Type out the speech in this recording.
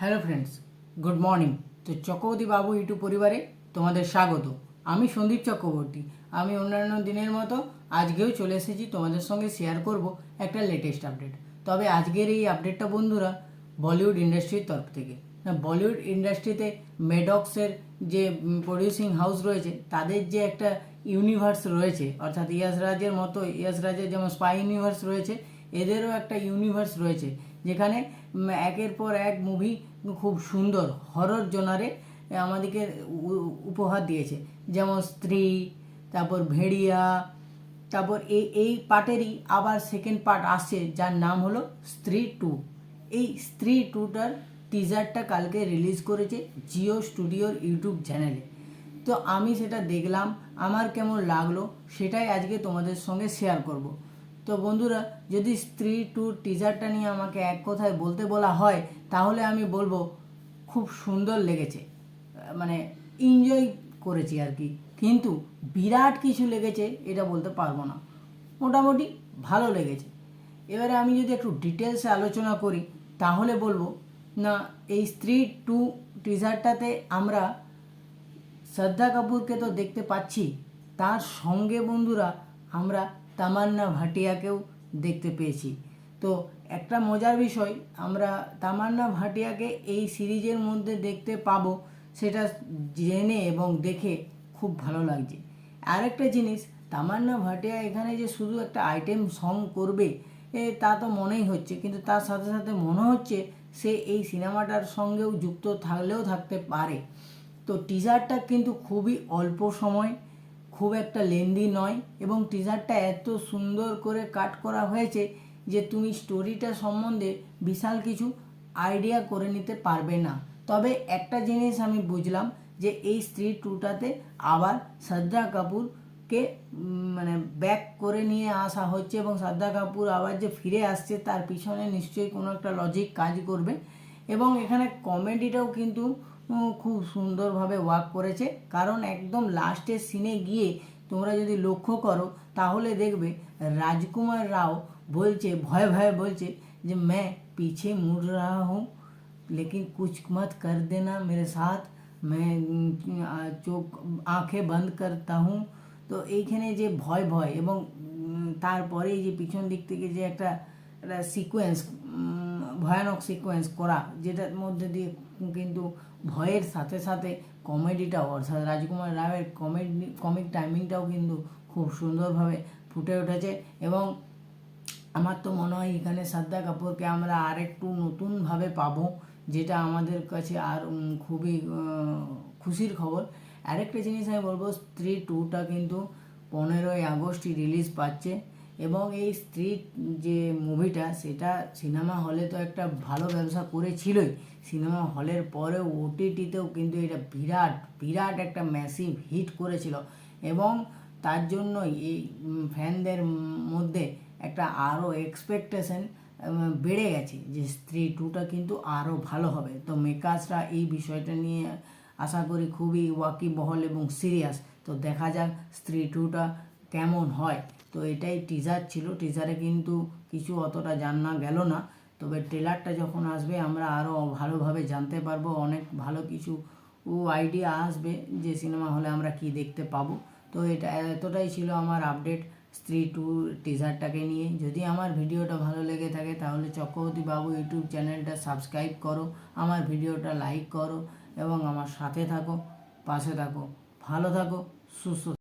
Hello friends, good morning. তো চক্রবর্তী বাবু YouTube পরিবারে তোমাদের স্বাগত। আমি সন্দীপ চক্রবর্তী। আমি অন্যান্য দিনের মতো আজকেও চলে এসেছি তোমাদের সঙ্গে শেয়ার করব একটা লেটেস্ট আপডেট। তবে আজকের এই আপডেটটা বন্ধুরা বলিউড ইন্ডাস্ট্রির তরফ থেকে। বলিউড ইন্ডাস্ট্রিতে মেডক্সের যে প্রডিউসিং হাউস রয়েছে তাদের যে একটা ইউনিভার্স রয়েছে, অর্থাৎ ইয়াশ রাজের মতো, ইয়াশ রাজের যেমন স্পাই ইউনিভার্স রয়েছে, এদেরও একটা ইউনিভার্স রয়েছে যেখানে একের পর এক মুভি খুব সুন্দর হরর জোনারে আমাদেরকে উপহার দিয়েছে। যেমন স্ত্রী, তারপর ভেড়িয়া, তারপর এই পার্টেরই আবার সেকেন্ড পার্ট আসছে যার নাম হলো স্ত্রী 2। এই স্ত্রী 2টার টিজারটা কালকে রিলিজ করেছে জিও স্টুডিওর ইউটিউব চ্যানেলে। তো আমি সেটা দেখলাম, আমার কেমন লাগলো সেটাই আজকে তোমাদের সঙ্গে শেয়ার করব। তো বন্ধুরা, যদি স্ত্রী 2 টিজারটা নিয়ে আমাকে এক কথায় বলতে বলা হয় তাহলে আমি বলবো খুব সুন্দর লেগেছে, মানে এনজয় করেছি আর কি। কিন্তু বিরাট কিছু লেগেছে এটা বলতে পারবো না, মোটামুটি ভালো লেগেছে। এবারে আমি যদি একটু ডিটেলসে আলোচনা করি তাহলে বলবো না, এই স্ত্রী 2 টিজারটাতে আমরা শ্রদ্ধা কাপুরকে তো দেখতে পাচ্ছি, তার সঙ্গে বন্ধুরা আমরা তামান্না ভাটিয়াকেও দেখতে পেয়েছি। তো একটা মজার বিষয়, আমরা তামান্না ভাটিয়াকে এই সিরিজের মধ্যে দেখতে পাবো, সেটা জেনে এবং দেখে খুব ভালো লাগছে। আরেকটা জিনিস, তামান্না ভাটিয়া এখানে যে শুধু একটা আইটেম সং করবে তা তো মনেই হচ্ছে, কিন্তু তার সাথে সাথে মনে হচ্ছে সে এই সিনেমাটার সঙ্গেও যুক্ত থাকলেও থাকতে পারে। তো টিজারটা কিন্তু খুবই অল্প সময়, খুব একটা লেন্দি নয়, এবং টিজারটা এত সুন্দর করে কাট করা হয়েছে যে তুমি স্টোরিটা সম্বন্ধে বিশাল কিছু আইডিয়া করে নিতে পারবে না। তবে একটা জিনিস আমি বুঝলাম যে এই স্ত্রী 2টাতে আবার শ্রদ্ধা কাপুরকে মানে ব্যাক করে নিয়ে আসা হচ্ছে, এবং শ্রদ্ধা কাপুর আবার যে ফিরে আসছে তার পিছনে নিশ্চয়ই কোনো একটা লজিক কাজ করবে। এবং এখানে কমেডিটাও কিন্তু খুব সুন্দরভাবে ওয়ার্ক করেছে, কারণ একদম লাস্টের সিনে গিয়ে তোমরা যদি লক্ষ্য করো তাহলে দেখবে রাজকুমার রাও বলছে, ভয়ে ভয়ে বলছে যে मैं पीछे मुड़ रहा हूँ लेकिन कुछ मत कर देना मेरे साथ, मैं চোখ আঁখে বন্ধ করতা হুঁ। তো এইখানে যে ভয় ভয় এবং তারপরেই যে পিছন দিক থেকে যে একটা সিকোয়েন্স, ভয়ানক সিকোয়েন্স করা, যেটার মধ্যে দিয়ে কিন্তু ভয়ের সাথে সাথে কমেডিটাও, অর্থাৎ রাজকুমার রাওয়ের কমিক টাইমিংটাও কিন্তু খুব সুন্দরভাবে ফুটে উঠেছে। এবং আমার তো মনে হয় এখানে শ্রদ্ধা কাপুরকে আমরা আরেকটু নতুনভাবে পাবো, যেটা আমাদের কাছে আর খুবই খুশির খবর। আরেকটা জিনিস আমি বলবো, স্ত্রী 2টা কিন্তু 15ই আগস্টই রিলিজ পাচ্ছে, এবং এই স্ত্রী যে মুভিটা সেটা সিনেমা হলে তো একটা ভালো ব্যবসা করেছিলই, সিনেমা হলের পরেও ওটিটিতেও কিন্তু এটা বিরাট বিরাট একটা ম্যাসিভ হিট করেছিল, এবং তার জন্যই এই ফ্যানদের মধ্যে একটা আরও এক্সপেকটেশন বেড়ে গেছে যে স্ত্রী 2টা কিন্তু আরও ভালো হবে। তো মেকার্সরা এই বিষয়টা নিয়ে আশা করি খুবই ওয়াকিবহল এবং সিরিয়াস। তো দেখা যাক স্ত্রী 2টা কেমন হয়। তো এটাই টিজার ছিল, টিজারে কিন্তু কিছু অতটা জানা গেল না, তবে ট্রেলারটা যখন আসবে আমরা আরও ভালোভাবে জানতে পারবো, অনেক ভালো কিছু আইডিয়া আসবে যে সিনেমা হলে আমরা কি দেখতে পাবো। তো এটা এতটাই ছিল আমার আপডেট স্ত্রী 2 টিজারটাকে নিয়ে। যদি আমার ভিডিওটা ভালো লেগে থাকে তাহলে চক্রবর্তী বাবু ইউটিউব চ্যানেলটা সাবস্ক্রাইব করো, আমার ভিডিওটা লাইক করো এবং আমার সাথে থাকো, পাশে থাকো, ভালো থাকো, সুস্থ।